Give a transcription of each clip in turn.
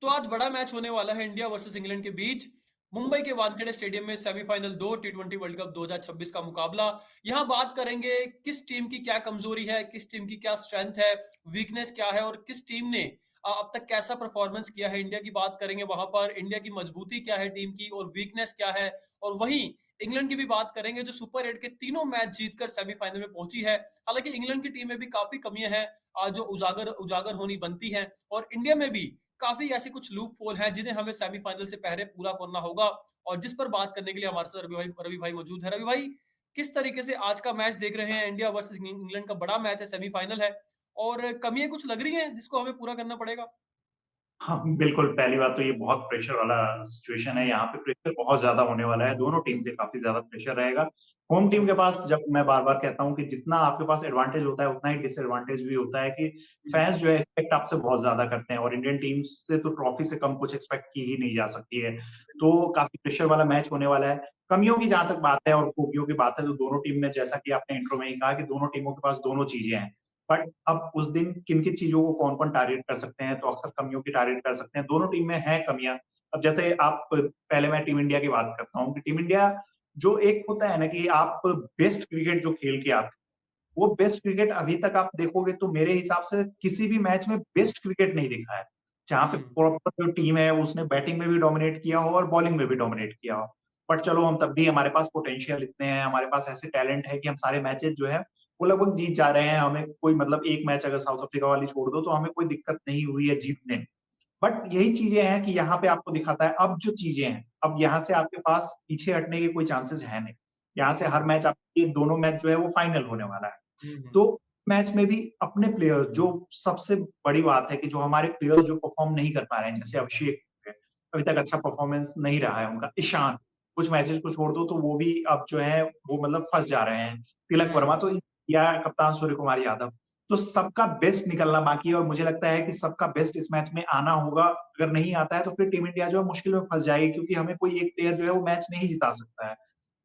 तो आज बड़ा मैच होने वाला है इंडिया वर्सेस इंग्लैंड के बीच। मुंबई के वानखेड़े स्टेडियम में सेमीफाइनल 2 टी20 वर्ल्ड कप 2026 का मुकाबला। यहां बात करेंगे किस टीम की क्या कमजोरी है, किस टीम की क्या स्ट्रेंथ है, वीकनेस क्या है और किस टीम ने अब तक कैसा परफॉर्मेंस किया है। इंडिया की बात करेंगे, वहां पर इंडिया की मजबूती क्या है टीम की और वीकनेस क्या है। और वहीं इंग्लैंड की भी बात करेंगे जो सुपर 8 के तीनों मैच जीतकर सेमीफाइनल में पहुंची है। हालांकि इंग्लैंड की टीम में भी काफी कमियां हैं जो उजागर उजागर होनी बनती हैं। और इंडिया में भी काफी ऐसे कुछ लूप होल हैं जिन्हें हमें सेमीफाइनल से पहले पूरा करना होगा। और जिस पर बात करने के लिए हमारे साथ रवि भाई मौजूद है। रवि भाई, किस तरीके से आज का मैच देख रहे हैं? इंडिया वर्सेस इंग्लैंड का बड़ा मैच है, सेमीफाइनल है और कमियां कुछ लग रही हैं जिसको हमें पूरा करना पड़ेगा। हाँ, बिल्कुल, पहली बात तो ये बहुत प्रेशर वाला सिचुएशन है, यहाँ पे प्रेशर बहुत ज़्यादा होने वाला है, दोनों टीम पे काफ़ी ज़्यादा प्रेशर रहेगा। होम टीम के पास जब मैं बार-बार कहता हूँ कि जितना आपके पास एडवांटेज होता है, उतना ही डिसएडवांटेज भी होता है कि फैन्स जो है एक्सपेक्ट आपसे बहुत ज़्यादा करते हैं और इंडियन टीम से तो ट्रॉफी से कम कुछ एक्सपेक्ट की ही नहीं जा सकती है। तो काफ़ी प्रेशर वाला मैच होने वाला है। कमियों की जहाँ तक बात है और खूबियों की बात है, तो दोनों टीम ने जैसा कि आपने इंट्रो में ही कहा कि दोनों टीमों के पास दोनों चीज़ें हैं। बट अब उस दिन किन-किन चीज़ों को कौन-कौन टारगेट कर सकते हैं, तो अक्सर कमियों की टारगेट कर सकते हैं। दोनों टीम में हैं कमियाँ। अब जैसे आप पहले मैं टीम इंडिया की बात करता हूँ कि टीम इंडिया जो एक होता है ना कि आप बेस्ट क्रिकेट जो खेल के आते हो, वो बेस्ट क्रिकेट अभी तक आप देखोगे तो मेरे हिसाब से किसी भी मैच में बेस्ट क्रिकेट नहीं दिखा है। जहाँ पे हम्म। प्रॉपर जो टीम है उसने बैटिंग में भी डोमिनेट किया हो और बॉलिंग में भी डोमिनेट किया हो। बट चलो हम तब भी हमारे पास पोटेंशियल इतने हैं, हमारे पास ऐसे टैलेंट है कि हम सारे मैचेज़ जो है वो लगभग जीत जा रहे हैं। हमें कोई मतलब एक मैच अगर साउथ अफ्रीका वाली छोड़ दो तो हमें कोई दिक्कत नहीं हुई है जीतने में। बट यही चीज़ें हैं कि यहाँ पे आपको दिखाता है अब जो चीज़ें हैं, अब यहाँ से आपके पास पीछे हटने के कोई चांसेस है नहीं। यहाँ से हर हम्म। मैच आपके दोनों मैच जो है वो फाइनल होने वाला है। हम्म। तो मैच में भी अपने प्लेयर्स जो सबसे बड़ी बात है कि जो हमारे प्लेयर्स जो परफ़ॉर्म नहीं कर पा रहे हैं, जैसे अभिषेक है, अभी तक अच्छा परफ़ॉर्मेंस नहीं रहा है उनका। ईशान, कुछ मैचेज़ को छोड़ दो तो वो भी अब जो है वो मतलब फँस जा रहे हैं। तिलक वर्मा हम्म। तो या कप्तान सूर्य कुमार यादव। तो सबका बेस्ट निकलना बाकी है और मुझे लगता है कि सबका बेस्ट इस मैच में आना होगा। अगर नहीं आता है तो फिर टीम इंडिया जो है मुश्किल में फँस जाएगी क्योंकि हमें कोई एक प्लेयर जो है वो मैच नहीं जिता सकता है।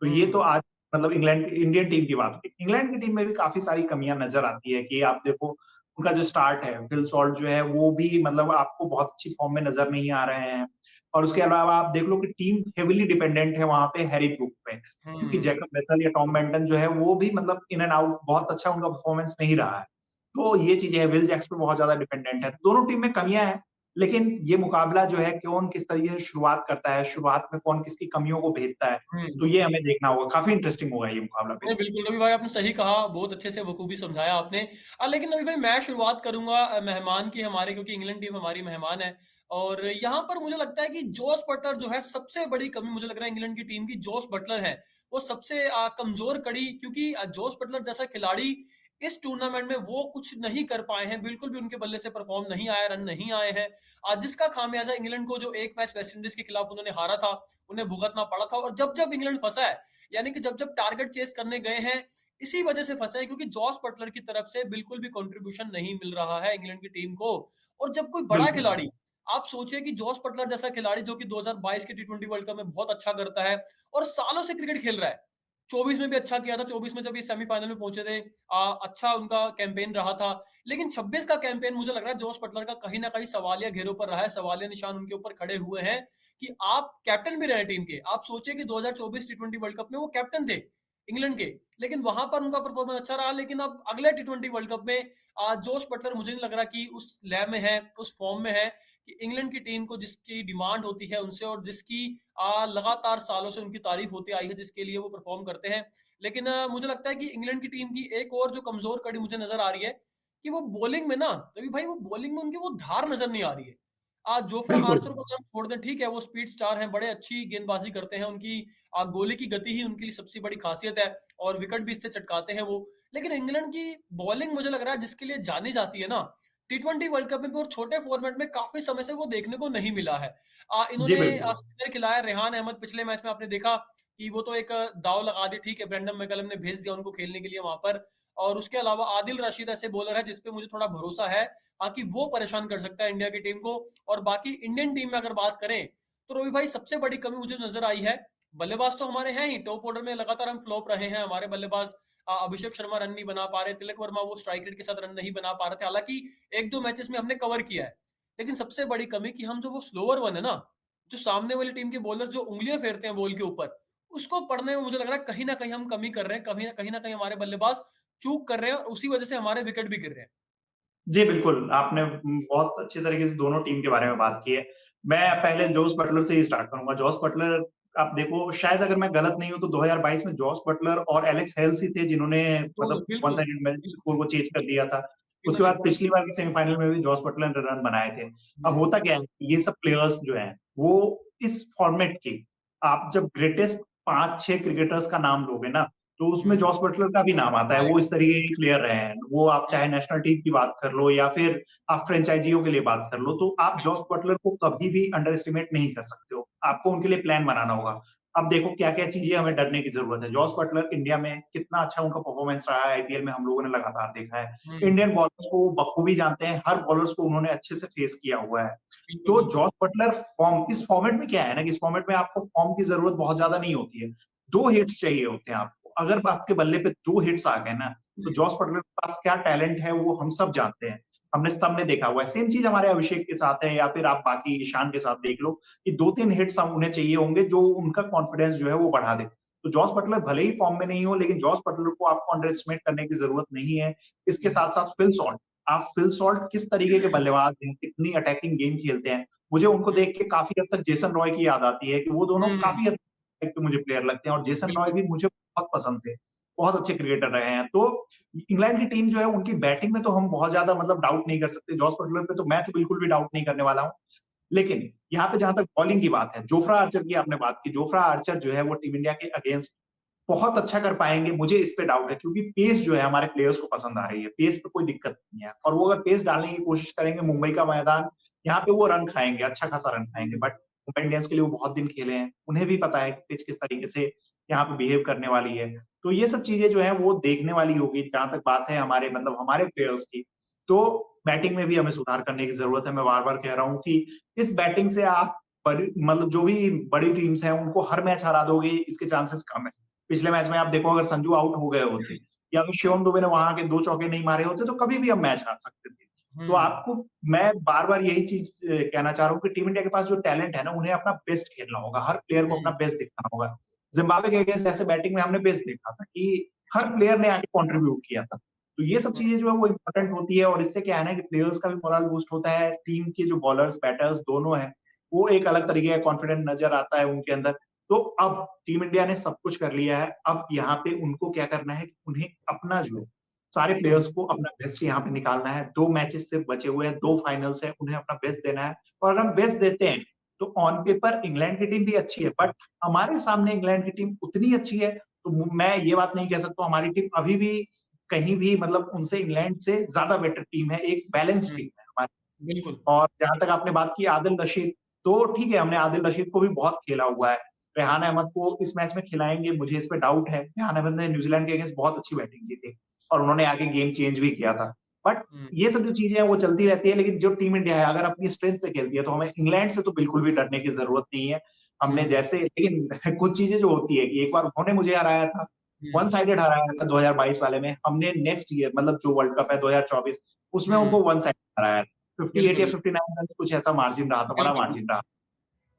तो ये तो हम्म। आज मतलब इंग्लैंड इंडियन टीम की बात हुई। इंग्लैंड की टीम में भी काफ़ी सारी कमियाँ नज़र आती है कि आप देखो उनका जो स्टार्ट है, फिल सॉल्ट जो है वो भी मतलब आपको बहुत अच्छी फॉर्म में नज़र नहीं आ रहे हैं। और उसके अलावा आप देख लो कि टीम हेवीली डिपेंडेंट है वहाँ पे हैरी ब्रूक पे, क्योंकि हम्म। जैकब बेथेल या टॉम बेंटन जो है वो भी मतलब इन एंड आउट बहुत अच्छा उनका परफॉर्मेंस नहीं रहा है। तो ये चीज़ें हैं, विल जैक्स पे बहुत ज़्यादा डिपेंडेंट है। दोनों टीम में कमियाँ हैं, लेकिन ये मुकाबला जो है कौन किस तरीके से शुरुआत करता है, शुरुआत में कौन किसकी कमियों को भेदता है, तो हम्म। ये हमें देखना होगा। काफ़ी इंटरेस्टिंग होगा ये मुकाबला नहीं, बिल्कुल। बिल्कुल रवि भाई, आपने सही कहा, बहुत अच्छे से बखूबी समझाया आपने। लेकिन रवि भाई, मैं शुरुआत करूंगा मेहमान की हमारे, क्योंकि इंग्लैंड टीम हमारी मेहमान है। और यहाँ पर मुझे लगता है कि जोस बटलर जो है सबसे बड़ी कमी, मुझे लग रहा है इंग्लैंड की टीम की जोस बटलर है वो सबसे कमजोर कड़ी। क्योंकि जोस बटलर जैसा खिलाड़ी इस टूर्नामेंट में वो कुछ नहीं कर पाए हैं, बिल्कुल भी उनके बल्ले से परफॉर्म नहीं आया, रन नहीं आए हैं। जिसका खामियाजा इंग्लैंड को जो एक मैच वेस्टइंडीज के खिलाफ उन्होंने हारा था, उन्हें भुगतना पड़ा था। और जब जब इंग्लैंड फंसा है, यानी कि जब जब टारगेट चेस करने गए हैं, इसी वजह से फंसे हैं, क्योंकि जॉस बटलर की तरफ से बिल्कुल भी कंट्रीब्यूशन नहीं मिल रहा है इंग्लैंड की टीम को। और जब कोई बड़ा बिल्कुल। खिलाड़ी, आप सोचिए कि जॉस बटलर जैसा खिलाड़ी जो कि 2022 के टी20 वर्ल्ड कप में बहुत अच्छा करता है और सालों से क्रिकेट खेल रहा है, 24 में भी अच्छा किया था, 24 में जब ये सेमीफाइनल में पहुंचे थे, अच्छा उनका कैंपेन रहा था। लेकिन 26 का कैंपेन मुझे लग रहा है जॉस बटलर का कहीं ना कहीं सवालिया घेरों पर रहा है, सवालिया निशान उनके ऊपर खड़े हुए हैं कि आप कैप्टन भी रहे टीम के। आप सोचिए कि 2024 टी20 वर्ल्ड कप में वो कैप्टन थे इंग्लैंड के, लेकिन वहां पर उनका परफॉर्मेंस अच्छा रहा। लेकिन अब अगले टी20 वर्ल्ड कप में जोस बटलर मुझे नहीं लग रहा कि उस लय में है, उस फॉर्म में है कि इंग्लैंड की टीम को जिसकी डिमांड होती है उनसे, और जिसकी लगातार सालों से उनकी तारीफ होती आई है, जिसके लिए वो परफॉर्म करते हैं। लेकिन मुझे लगता है कि इंग्लैंड की टीम की एक और जो कमजोर कड़ी मुझे नजर आ रही है कि वो बॉलिंग में ना, रवि भाई, वो बॉलिंग में उनकी वो धार नजर नहीं आ रही है। जोफ्रा बिल्कुल। आर्चर को अगर हम छोड़ दें, ठीक है, वो स्पीड स्टार हैं, बड़े अच्छी गेंदबाजी करते हैं, उनकी गोली की गति ही उनके लिए सबसे बड़ी खासियत है और विकेट भी इससे चटकाते हैं वो। लेकिन इंग्लैंड की बॉलिंग मुझे लग रहा है जिसके लिए जानी जाती है ना, टी20 वर्ल्ड कप में भी और छोटे फॉर्मेट में काफी समय से वो देखने को नहीं मिला है। जी, इन्होंने बिल्कुल। स्पिनर खिलाया रेहान अहमद, पिछले मैच में आपने देखा कि वो तो एक दाव लगा दी, ठीक है, ब्रेंडन मैकलम ने भेज दिया उनको खेलने के लिए वहां पर। और उसके अलावा आदिल रशीद ऐसे बॉलर है जिसपे मुझे थोड़ा भरोसा है कि वो परेशान कर सकता है इंडिया की टीम को। और बाकी इंडियन टीम में अगर बात करें तो रोहित भाई, सबसे बड़ी कमी मुझे नजर आई है, बल्लेबाज तो हमारे हैं ही, टॉप ऑर्डर में लगातार हम फ्लॉप रहे हैं हमारे बल्लेबाज। अभिषेक शर्मा रन नहीं बना पा रहे, तिलक वर्मा वो स्ट्राइक रेट के साथ रन नहीं बना पा रहे थे, हालांकि एक दो मैचेस में हमने कवर किया है। लेकिन सबसे बड़ी कमी कि हम जो वो स्लोवर वन है ना, जो सामने वाली टीम के बॉलर जो उँगलियाँ फेरते हैं बॉल के ऊपर, उसको पढ़ने में मुझे लग रहा है कहीं न कहीं हम कमी कर रहे हैं, कहीं न कहीं हमारे बल्लेबाज चूक कर रहे हैं और उसी वजह से हमारे विकेट भी गिर रहे हैं। जी, बिल्कुल, आपने बहुत अच्छे तरीके से दोनों टीम के बारे में बात की है। मैं पहले जोस बटलर से ही स्टार्ट करूँगा। जोस बटलर आप देखो शायद अगर मैं गलत नहीं हूँ तो 2022 में जोस बटलर और एलेक्स हेल्स ही थे जिन्होंने दोनों मतलब वन बिल्कुल, साइडेड मैच स्कोर बिल्कुल, को चेंज कर दिया था। उसके बाद बिल्कुल। पिछली बार के सेमीफाइनल में भी जोस बटलर ने रन बनाए थे। अब हुँ, होता क्या है, ये सब प्लेयर्स जो हैं, वो इस फॉर्मेट के आप जब ग्रेटेस्ट 5-6 क्रिकेटर्स का नाम लोगे ना, तो उसमें हुँ, जॉस बटलर का भी नाम आता है, वो आएगा। इस तरीके के प्लेयर रहे हैं। वो आप हुँ, चाहे नेशनल टीम की बात कर लो या फिर आप फ्रेंचाइजियों के लिए बात कर लो, तो आप जॉस बिल्कुल। बटलर को कभी भी अंडर एस्टिमेट नहीं कर सकते हो। आपको उनके लिए प्लान बनाना होगा। अब देखो क्या-क्या चीज़ें हमें डरने की ज़रूरत है। जॉस बटलर इंडिया में कितना अच्छा उनका परफॉर्मेंस रहा है आईपीएल में हम लोगों ने लगातार देखा है। हुँ, इंडियन बॉलर्स को बखूबी जानते हैं, हर बॉलर्स को उन्होंने अच्छे से फेस किया हुआ है। बिल्कुल, तो बिल्कुल। जॉस बटलर फॉर्म इस फॉर्मेट में क्या है ना कि इस फॉर्मेट में आपको फॉर्म की ज़रूरत बहुत ज़्यादा नहीं होती है। 2 हिट्स चाहिए होते हैं आपको। अगर आपके बल्ले पे 2 हिट्स आ गए ना, तो हुँ, जॉस बटलर के पास क्या टैलेंट है वो हम सब जानते हैं। हमने सबने देखा हुआ है। सेम चीज़ हमारे अभिषेक के साथ है या फिर आप बाकी ईशान के साथ देख लो कि 2-3 हिट्स हम उन्हें चाहिए होंगे जो उनका कॉन्फिडेंस जो है वो बढ़ा दे। तो जॉस बटलर भले ही फॉर्म में नहीं हो लेकिन जॉस बटलर को आपको अंडर एस्टिमेट करने की ज़रूरत नहीं है। इसके हुँ, साथ-साथ फिल सॉल्ट आप फिल सॉल्ट किस तरीके के बल्लेबाज हैं, कितनी अटैकिंग गेम खेलते हैं। मुझे उनको हुँ, देख के काफ़ी हद तक जेसन रॉय की याद आती है कि वो दोनों हुँ, काफ़ी हद तक के मुझे प्लेयर लगते हैं और जेसन रॉय बिल्कुल। भी मुझे बहुत पसंद थे। बहुत अच्छे क्रिकेटर रहे हैं। तो इंग्लैंड की टीम जो है उनकी बैटिंग में तो हम बहुत ज़्यादा मतलब डाउट नहीं कर सकते। जॉस बटलर पे तो मैं तो बिल्कुल भी डाउट नहीं करने वाला हूँ। लेकिन यहाँ पे जहाँ तक बॉलिंग की बात है, जोफ्रा आर्चर की आपने बात की। जोफ्रा आर्चर जो है वो टीम इंडिया के अगेंस्ट बहुत अच्छा कर पाएँगे, मुझे इस पे डाउट है क्योंकि पेस जो है हमारे प्लेयर्स को पसंद आ रही है। पेस पे कोई दिक्कत नहीं है और वो अगर पेस डालने की कोशिश करेंगे मुंबई का मैदान, यहाँ पे वो रन खाएँगे, अच्छा खासा रन खाएँगे। हुँ, बट मुंबई इंडियंस के लिए वो बहुत दिन खेले हैं। उन्हें भी पता है कि पिच किस तरीके से यहाँ पे बिहेव करने वाली है। तो ये सब चीज़ें जो हैं वो देखने वाली होगी जहाँ तक बात है हमारे मतलब हमारे प्लेयर्स की। तो बैटिंग में भी हमें सुधार करने की ज़रूरत है। मैं बार-बार कह रहा हूँ कि इस बैटिंग से आप बड़ी मतलब जो भी बड़ी टीम्स हैं उनको हर मैच हरा दोगे इसके चांसेस कम है। पिछले मैच में आप देखो अगर संजू आउट हो गए होते या फिर शिवम दुबे ने वहाँ के 2 चौके नहीं मारे होते तो कभी भी हम मैच हार सकते थे। तो हुँ, आपको मैं बार-बार यही चीज़ कहना चाह रहा हूँ कि टीम इंडिया के पास जो टैलेंट है ना, उन्हें अपना बेस्ट खेलना होगा। हर प्लेयर को अपना हुँ, बेस्ट दिखाना होगा। ज़िम्बाब्वे के अगेंस्ट ऐसे बैटिंग में हमने बेस्ट देखा था कि हर प्लेयर ने आके कंट्रीब्यूट किया था। तो ये सब हुँ, चीज़ें जो है वो इम्पोर्टेंट होती है और इससे क्या है ना कि प्लेयर्स का भी मोरल बूस्ट होता है। टीम के जो बॉलर्स, बैटर्स दोनों हैं, वो एक अलग तरीके का कॉन्फिडेंट नज़र आता है उनके अंदर। तो अब टीम इंडिया ने सब कुछ कर लिया है। अब यहाँ पे उनको क्या करना है कि उन्हें अपना जो है, सारे हुँ, प्लेयर्स को अपना बेस्ट यहाँ पे निकालना है। 2 मैचेस सिर्फ बचे हुए हैं, 2 फाइनल्स हैं, उन्हें अपना बेस्ट देना है और अगर हम बेस्ट देते हैं, तो ऑन पेपर इंग्लैंड की टीम भी अच्छी है, बट हमारे सामने इंग्लैंड की टीम उतनी अच्छी है, तो मैं ये बात नहीं कह सकता हमारी टीम अभी भी कहीं भी मतलब उनसे इंग्लैंड से ज़्यादा बेटर टीम है, एक बैलेंस्ड हुँ, टीम है हमारी। बिल्कुल। और जहाँ तक आपने बात की आदिल रशीद, तो ठीक है, हमने आदिल रशीद को भी बहुत खेला हुआ है। रेहान अहमद को इस मैच में खिलाएँगे, मुझे इस पे डाउट है। रेहान अहमद ने न्यूज़ीलैंड के अगेंस्ट बहुत अच्छी बैटिंग की थी और उन्होंने आके गेम चेंज भी किया था। बट हुँ, ये सब जो चीज़ें हैं वो चलती रहती है, लेकिन जो टीम इंडिया है अगर अपनी स्ट्रेंथ पे खेलती है, तो हमें इंग्लैंड से तो बिल्कुल भी डरने की ज़रूरत नहीं है। हमने हुँ, जैसे लेकिन कुछ चीज़ें जो होती है कि एक बार उन्होंने मुझे हराया था, वन हुँ, साइडेड हराया था 2022 वाले में। हमने नेक्स्ट ईयर मतलब जो वर्ल्ड कप है 2024 उसमें हुँ, उनको वन साइडेड हराया था। 58 बिल्कुल, या बिल्कुल, 59 रन्स कुछ ऐसा मार्जिन रहा था, बड़ा बिल्कुल, मार्जिन रहा।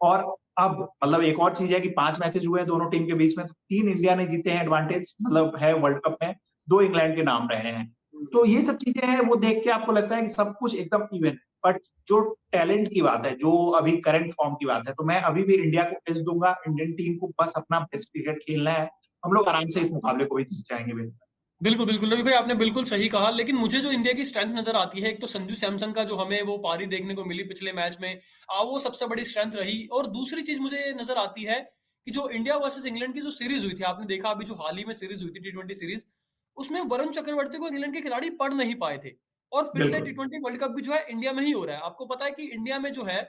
और अब मतलब एक और चीज़ है कि 5 मैचेज़ हुए हैं दोनों टीम के बीच में, 3 इंडिया ने जीते हैं एडवांटेज मतलब है वर्ल्ड कप में, 2 इंग्लैंड के नाम रहे हैं। तो हुँ, ये सब चीज़ें हैं वो देख के आपको लगता है कि सब कुछ एकदम इवन है। बट जो टैलेंट की बात है, जो अभी करंट फॉर्म की बात है, तो मैं अभी भी इंडिया को एज दूँगा, इंडियन टीम को बस अपना बेस्ट क्रिकेट खेलना है। हम लोग आराम से इस मुकाबले को भी जीत जाएँगे बिल्कुल। बिल्कुल, बिल्कुल। रवि भाई आपने बिल्कुल सही कहा, लेकिन मुझे जो इंडिया की स्ट्रेंथ नज़र आती है, एक तो संजू सैमसन का जो हमें वो पारी देखने को मिली पिछले मैच में वो सबसे बड़ी स्ट्रेंथ रही और दूसरी चीज़ मुझे नज़र आती है कि जो इंडिया वर्सेस इंग्लैंड की जो सीरीज़ हुई थी, आपने देखा अभी जो हाल ही में सीरीज़ हुई थी टी20 सीरीज़, उसमें वरुण चक्रवर्ती को इंग्लैंड के खिलाड़ी पढ़ नहीं पाए थे और फिर से बिल्कुल, टी20 वर्ल्ड कप भी जो है इंडिया में ही हो रहा है। आपको पता है कि इंडिया में जो है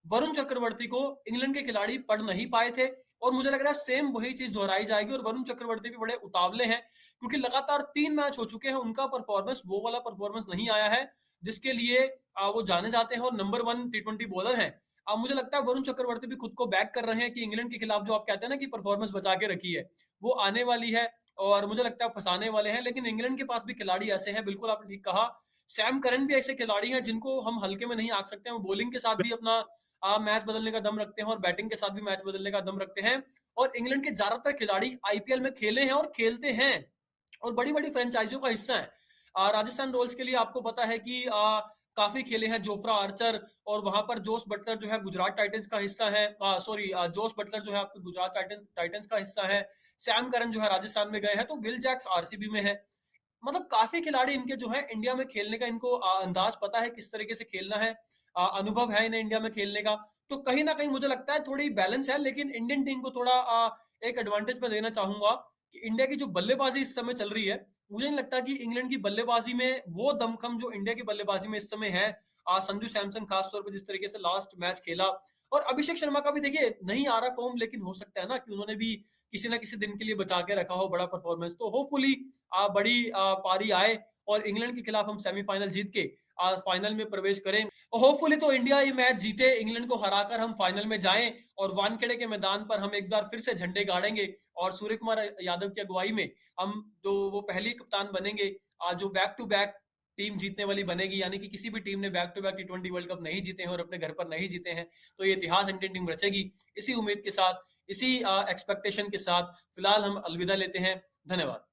वरुण चक्रवर्ती को इंग्लैंड के खिलाड़ी पढ़ नहीं पाए थे और मुझे लग रहा है सेम वही चीज़ दोहराई जाएगी और वरुण चक्रवर्ती भी बड़े उतावले हैं क्योंकि लगातार 3 मैच हो चुके हैं, उनका परफॉर्मेंस वो वाला परफॉर्मेंस नहीं आया है, जिसके लिए वो जाने जाते हैं और नंबर 1 टी20 बॉलर हैं। मुझे लगता है वरुण चक्रवर्ती भी खुद को बैक कर रहे हैं कि इंग्लैंड के खिलाफ जो आप कहते हैं ना कि परफॉर्मेंस बचा के रखी है, वो आने वाली है और मुझे लगता है फँसाने वाले हैं। लेकिन इंग्लैंड के पास भी खिलाड़ी ऐसे हैं, बिल्कुल आपने ठीक कहा सैम करन भी ऐसे खिलाड़ी हैं जिनको हम हल्के में नहीं आंक सकते हैं। वो बॉलिंग के साथ भी अपना मैच बदलने का दम रखते हैं और बैटिंग के साथ भी मैच बदलने का दम रखते हैं। और इंग्लैंड के ज्यादातर खिलाड़ी आईपीएल में खेले हैं और खेलते हैं और बड़ी-बड़ी फ्रेंचाइजियों का हिस्सा हैं। राजस्थान रॉयल्स के लिए आपको पता है कि काफ़ी खेले हैं जोफ्रा आर्चर और वहाँ पर जोस बटलर जो है गुजरात टाइटंस का हिस्सा है। जोस बटलर जो है आपके गुजरात टाइटंस टाइटंस का हिस्सा है। सैम करन जो है राजस्थान में गए हैं, तो विल जैक्स आरसीबी में है। मतलब काफ़ी खिलाड़ी इनके जो है इंडिया में खेलने का इनको अंदाज़ पता है किस तरीके से खेलना है। अनुभव है इन्हें इंडिया में खेलने का। तो कहीं न कहीं मुझे लगता है थोड़ी बैलेंस है, लेकिन इंडियन टीम को थोड़ा एक एडवांटेज मैं देना चाहूँगा कि इंडिया की जो बल्लेबाज़ी इस समय चल रही है, मुझे नहीं लगता कि इंग्लैंड की बल्लेबाज़ी में वो दमखम जो इंडिया की बल्लेबाज़ी में इस समय है। संजू सैमसन खास तौर पे जिस तरीके से लास्ट मैच खेला और अभिषेक शर्मा का भी देखिए नहीं आ रहा फ़ॉर्म, लेकिन हो सकता है ना कि उन्होंने भी किसी न किसी दिन के लिए बचा के रखा हो बड़ा परफ़ॉर्मेंस। तो होपफुली बड़ी पारी आए और इंग्लैंड के खिलाफ हम सेमीफ़ाइनल जीत के फाइनल में प्रवेश करें। होपफुली तो इंडिया ये मैच जीते, इंग्लैंड को हराकर हम फाइनल में जाएँ और वानखेड़े के मैदान पर हम एक बार फिर से झंडे गाड़ेंगे और सूर्य कुमार यादव की अगुवाई में हम जो वो पहली कप्तान बनेंगे जो बैक टू बैक टीम जीतने वाली बनेगी, यानी कि किसी भी टीम ने बैक टू बैक टी20 वर्ल्ड कप नहीं जीते हैं और अपने घर पर नहीं जीते हैं, तो ये इतिहास इंडियन टीम रचेगी। इसी उम्मीद के साथ, इसी एक्सपेक्टेशन के साथ फिलहाल हम अलविदा लेते हैं। धन्यवाद।